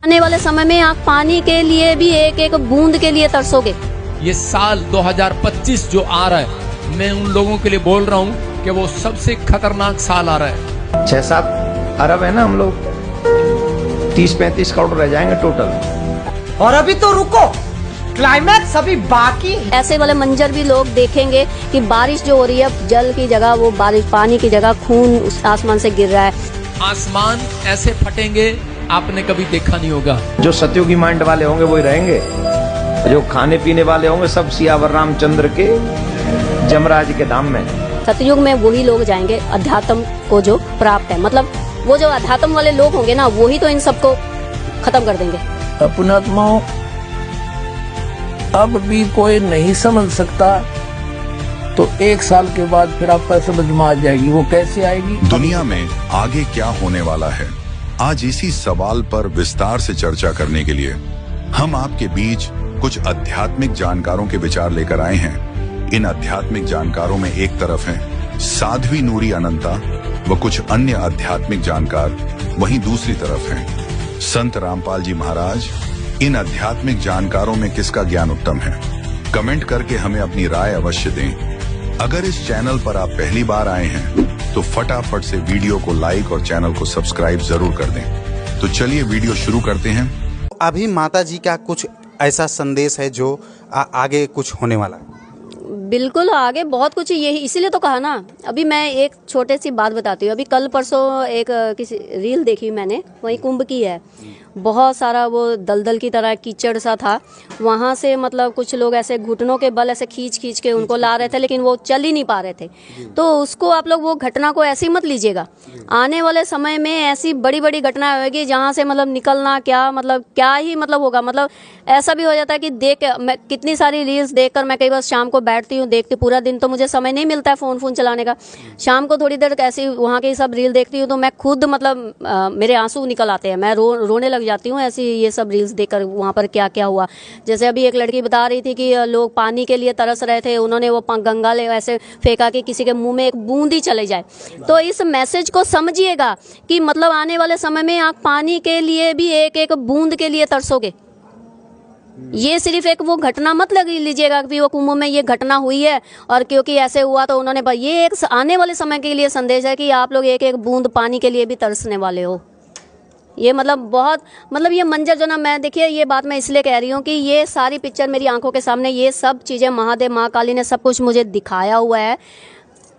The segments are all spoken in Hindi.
आने वाले समय में आप पानी के लिए भी एक एक बूंद के लिए तरसोगे। ये साल 2025 जो आ रहा है, मैं उन लोगों के लिए बोल रहा हूँ कि वो सबसे खतरनाक साल आ रहा है। 6-7 अरब है ना हम लोग, 30-35 करोड़ रह जाएंगे टोटल। और अभी तो रुको, क्लाइमैक्स अभी बाकी है। ऐसे वाले मंजर भी लोग देखेंगे कि बारिश जो हो रही है, जल की जगह वो बारिश, पानी की जगह खून उस आसमान से गिर रहा है। आसमान ऐसे फटेंगे आपने कभी देखा नहीं होगा। जो सतयुगी माइंड वाले होंगे वही रहेंगे, जो खाने पीने वाले होंगे सब सियावर रामचंद्र के जमराज के धाम में। सतयुग में वही लोग जाएंगे अध्यात्म को जो प्राप्त है, मतलब वो जो अध्यात्म वाले लोग होंगे ना, वही तो इन सबको खत्म कर देंगे। अपनात्माओं, अब भी कोई नहीं समझ सकता तो 1 साल के बाद फिर आपको समझ में आ जाएगी। वो कैसे आएगी? दुनिया में आगे क्या होने वाला है, आज इसी सवाल पर विस्तार से चर्चा करने के लिए हम आपके बीच कुछ आध्यात्मिक जानकारों के विचार लेकर आए हैं। इन आध्यात्मिक जानकारों में एक तरफ हैं साध्वी नूरी अनंता व कुछ अन्य आध्यात्मिक जानकार, वहीं दूसरी तरफ हैं संत रामपाल जी महाराज। इन आध्यात्मिक जानकारों में किसका ज्ञान उत्तम है? कमेंट करके हमें अपनी राय अवश्य दें। अगर इस चैनल पर आप पहली बार आए हैं तो फटाफट से वीडियो को लाइक और चैनल को सब्सक्राइब जरूर कर दें। तो चलिए वीडियो शुरू करते हैं। अभी माता जी का कुछ ऐसा संदेश है जो आगे कुछ होने वाला है? बिल्कुल, आगे बहुत कुछ यही, इसीलिए तो कहा ना। अभी मैं एक छोटे सी बात बताती हूँ। अभी कल परसों एक किसी रील देखी मैंने, वहीं कुंभ की है। बहुत सारा वो दलदल की तरह कीचड़ सा था, वहाँ से मतलब कुछ लोग ऐसे घुटनों के बल ऐसे खींच खींच के उनको ला रहे थे, लेकिन वो चल ही नहीं पा रहे थे। तो उसको आप लोग वो घटना को ऐसे ही मत लीजिएगा। आने वाले समय में ऐसी बड़ी बड़ी घटना होगी जहाँ से मतलब निकलना क्या, मतलब क्या ही मतलब होगा। मतलब ऐसा भी हो जाता है कि देख मैं कितनी सारी रील्स देखकर मैं कई बार शाम को बैठती हूँ, देखती, पूरा दिन तो मुझे समय नहीं मिलता है फ़ोन चलाने का। शाम को थोड़ी देर ऐसी वहाँ की सब रील देखती हूँ तो मैं खुद मतलब मेरे आंसू निकल आते हैं, मैं रोने लग जाती हूँ ऐसी ये सब रील्स देखकर। वहाँ पर क्या क्या हुआ, जैसे अभी एक लड़की बता रही थी कि लोग पानी के लिए तरस रहे थे, उन्होंने वो गंगा ले ऐसे फेंका कि किसी के मुंह में एक बूंद ही चले जाए। तो इस मैसेज को समझिएगा कि मतलब आने वाले समय में आप पानी के लिए भी एक एक बूंद के लिए तरसोगे। ये सिर्फ एक वो घटना मत लग लीजिएगा कि वो कुंभ में ये घटना हुई है और क्योंकि ऐसे हुआ तो उन्होंने, ये एक आने वाले समय के लिए संदेश है कि आप लोग एक एक बूंद पानी के लिए भी तरसने वाले हो। ये मतलब बहुत, मतलब ये मंजर जो ना, मैं देखिए ये बात मैं इसलिए कह रही हूँ कि ये सारी पिक्चर मेरी आंखों के सामने, ये सब चीज़ें महादेव महाकाली ने सब कुछ मुझे दिखाया हुआ है।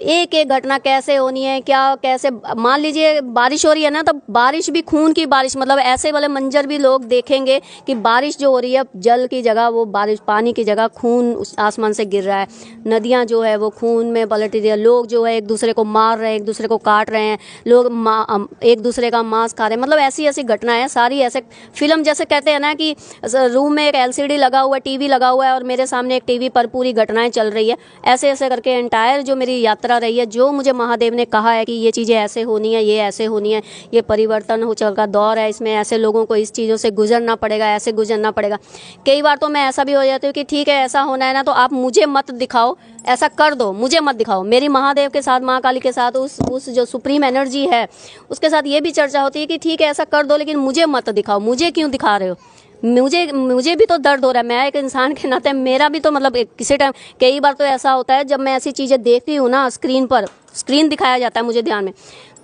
एक एक घटना कैसे होनी है, क्या कैसे, मान लीजिए बारिश हो रही है ना, तो बारिश भी खून की बारिश, मतलब ऐसे वाले मंजर भी लोग देखेंगे कि बारिश जो हो रही है, जल की जगह वो बारिश, पानी की जगह खून उस आसमान से गिर रहा है। नदियां जो है वो खून में पलट रही है। लोग जो है एक दूसरे को मार रहे हैं, एक दूसरे को काट रहे हैं, लोग एक दूसरे का मांस खा रहे हैं। मतलब ऐसी ऐसी घटनाएं सारी, ऐसे फिल्म जैसे कहते हैं ना कि रूम में एक LCD लगा हुआ है, TV लगा हुआ है और मेरे सामने एक TV पर पूरी घटनाएं चल रही है। ऐसे ऐसे करके एंटायर जो मेरी यात्रा रही है, जो मुझे महादेव ने कहा है कि ये चीज़ें ऐसे होनी है, ये ऐसे होनी है, ये परिवर्तन हो चल का दौर है, इसमें ऐसे लोगों को इस चीज़ों से गुजरना पड़ेगा, ऐसे गुजरना पड़ेगा। कई बार तो मैं ऐसा भी हो जाती हूँ कि ठीक है ऐसा होना है ना, तो आप मुझे मत दिखाओ, ऐसा कर दो, मुझे मत दिखाओ। मेरी महादेव के साथ, महाकाली के साथ, उस जो सुप्रीम एनर्जी है उसके साथ ये भी चर्चा होती है कि ठीक है ऐसा कर दो, लेकिन मुझे मत दिखाओ। मुझे क्यों दिखा रहे हो? मुझे भी तो दर्द हो रहा है। मैं एक इंसान के नाते मेरा भी तो मतलब किसी टाइम, कई बार तो ऐसा होता है जब मैं ऐसी चीज़ें देखती हूँ ना, स्क्रीन दिखाया जाता है मुझे ध्यान में,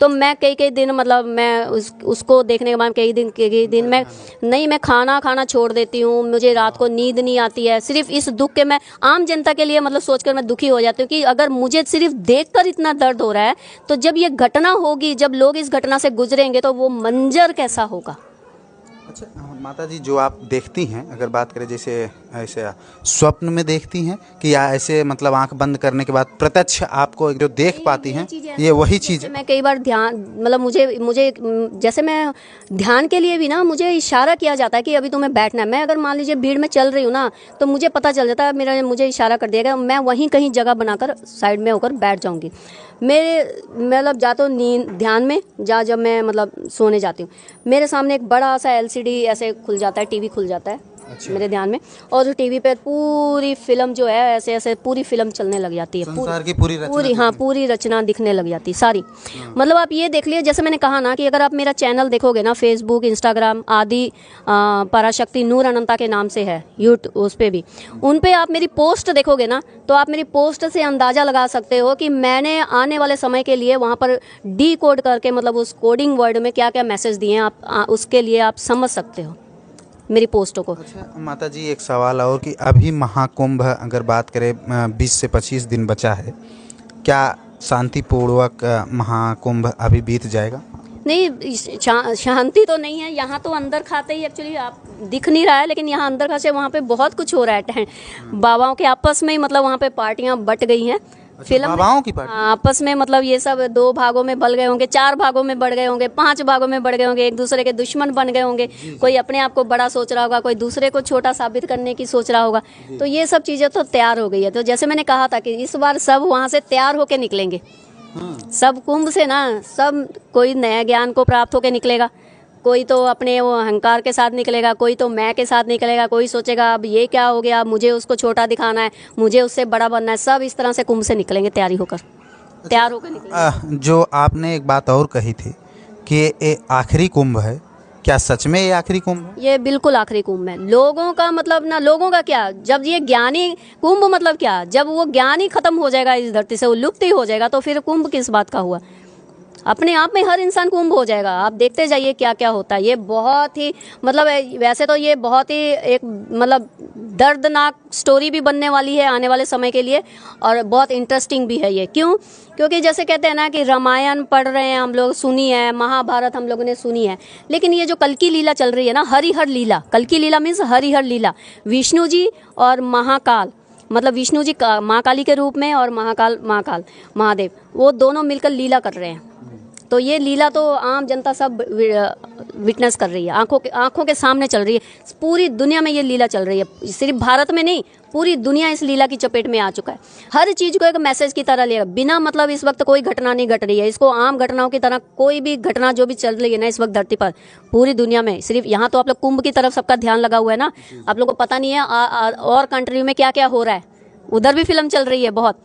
तो मैं कई दिन मतलब मैं उसको देखने के बाद कई दिन मैं खाना छोड़ देती हूँ। मुझे रात को नींद नहीं आती है, सिर्फ इस दुख के, मैं आम जनता के लिए मतलब सोचकर मैं दुखी हो जाती हूँ कि अगर मुझे सिर्फ देखकर इतना दर्द हो रहा है तो जब ये घटना होगी, जब लोग इस घटना से गुजरेंगे तो वो मंजर कैसा होगा। अच्छा माता जी, जो आप देखती हैं, अगर बात करें जैसे ऐसे स्वप्न में देखती हैं कि या ऐसे मतलब आंख बंद करने के बाद प्रत्यक्ष आपको जो देख पाती हैं, ये वही चीज़ है? मैं कई बार ध्यान, मतलब मुझे जैसे मैं ध्यान के लिए भी ना, मुझे इशारा किया जाता है कि अभी तुम्हें बैठना है। मैं अगर मान लीजिए भीड़ में चल रही हूँ ना, तो मुझे पता चल जाता है, मुझे इशारा कर दिया गया, मैं वहीं कहीं जगह बनाकर साइड में होकर बैठ जाऊँगी। मेरे मतलब जा तो नींद ध्यान में जब मैं मतलब सोने जाती हूँ, मेरे सामने एक बड़ा सा LCD ऐसे खुल जाता है, TV खुल जाता है मेरे ध्यान में। और टीवी पे पूरी फिल्म जो है ऐसे ऐसे पूरी फिल्म चलने लग जाती है, संसार की पूरी रचना हाँ पूरी रचना दिखने लग जाती है सारी। मतलब आप ये देख लिए, जैसे मैंने कहा ना कि अगर आप मेरा चैनल देखोगे ना, फेसबुक, इंस्टाग्राम आदि, पराशक्ति नूर अनंता के नाम से है, यूट्यूब उस पर भी, उन पे आप मेरी पोस्ट देखोगे ना, तो आप मेरी पोस्ट से अंदाज़ा लगा सकते हो कि मैंने आने वाले समय के लिए वहाँ पर डी कोड करके, मतलब उस कोडिंग वर्ड में क्या क्या मैसेज दिए हैं, आप उसके लिए आप समझ सकते हो मेरी पोस्टों को। अच्छा माता जी, एक सवाल और कि अभी महाकुंभ अगर बात करें 20 से 25 दिन बचा है, क्या शांतिपूर्वक महाकुंभ अभी बीत जाएगा? नहीं, शांति तो नहीं है यहाँ तो। अंदर खाते ही एक्चुअली आप दिख नहीं रहा है, लेकिन यहाँ अंदर खाते वहाँ पे बहुत कुछ हो रहा है बाबाओं के आपस में ही, मतलब वहाँ पे पार्टियाँ बट गई हैं। फिल्म बाबाओं की पार्टी आपस में, मतलब ये सब 2 भागों में बल गए होंगे, 4 भागों में बढ़ गए होंगे, 5 भागों में बढ़ गए होंगे, एक दूसरे के दुश्मन बन गए होंगे। कोई अपने आप को बड़ा सोच रहा होगा, कोई दूसरे को छोटा साबित करने की सोच रहा होगा। तो ये सब चीज़ें तो तैयार हो गई है। तो जैसे मैंने कहा था कि इस बार सब वहाँ से तैयार होके निकलेंगे, सब कुंभ से ना, सब कोई नया ज्ञान को प्राप्त होके निकलेगा, कोई तो अपने वो अहंकार के साथ निकलेगा, कोई तो मैं के साथ निकलेगा, कोई सोचेगा अब ये क्या हो गया, मुझे उसको छोटा दिखाना है, मुझे उससे बड़ा बनना है। सब इस तरह से कुंभ से निकलेंगे, तैयार होकर निकलेंगे। जो आपने एक बात और कही थी कि ये आखिरी कुंभ है, क्या सच में ये आखिरी कुंभ है? ये बिल्कुल आखिरी कुंभ है। लोगों का मतलब ना, लोगों का क्या, जब ये ज्ञानी कुंभ, मतलब क्या, जब वो ज्ञान ही खत्म हो जाएगा इस धरती से, वो लुप्त ही हो जाएगा, तो फिर कुंभ किस बात का हुआ? अपने आप में हर इंसान कुंभ हो जाएगा। आप देखते जाइए क्या क्या होता है। ये बहुत ही मतलब वैसे तो ये बहुत ही एक मतलब दर्दनाक स्टोरी भी बनने वाली है आने वाले समय के लिए, और बहुत इंटरेस्टिंग भी है ये। क्यों? क्योंकि जैसे कहते हैं ना कि रामायण पढ़ रहे हैं हम लोग, सुनी है, महाभारत हम लोगों ने सुनी है, लेकिन ये जो कल की लीला चल रही है ना, हरिहर लीला, कल की लीला मीन्स हरिहर लीला, विष्णु जी और महाकाल, मतलब विष्णु जी माँ काली के रूप में और महाकाल महादेव, वो दोनों मिलकर लीला कर रहे हैं। तो ये लीला तो आम जनता सब विटनेस कर रही है, आंखों के सामने चल रही है। पूरी दुनिया में ये लीला चल रही है, सिर्फ भारत में नहीं, पूरी दुनिया इस लीला की चपेट में आ चुका है। हर चीज़ को एक मैसेज की तरह ले, बिना मतलब इस वक्त कोई घटना नहीं घट रही है, इसको आम घटनाओं की तरह कोई भी घटना जो भी चल रही है ना इस वक्त धरती पर, पूरी दुनिया में, सिर्फ यहाँ तो आप लोग कुंभ की तरफ सबका ध्यान लगा हुआ है ना, आप लोग को पता नहीं है और कंट्री में क्या क्या हो रहा है। उधर भी फिल्म चल रही है बहुत,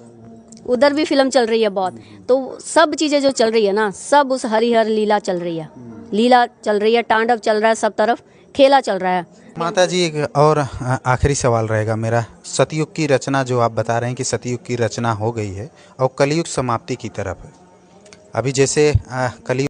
उधर भी फिल्म चल रही है बहुत। तो सब चीज़ें जो चल रही है ना, सब उस हरिहर लीला चल रही है, लीला चल रही है, तांडव चल रहा है, सब तरफ खेला चल रहा है। माता जी, एक और आखिरी सवाल रहेगा मेरा। सतयुग की रचना जो आप बता रहे हैं कि सतयुग की रचना हो गई है और कलयुग समाप्ति की तरफ है, अभी जैसे कलयुग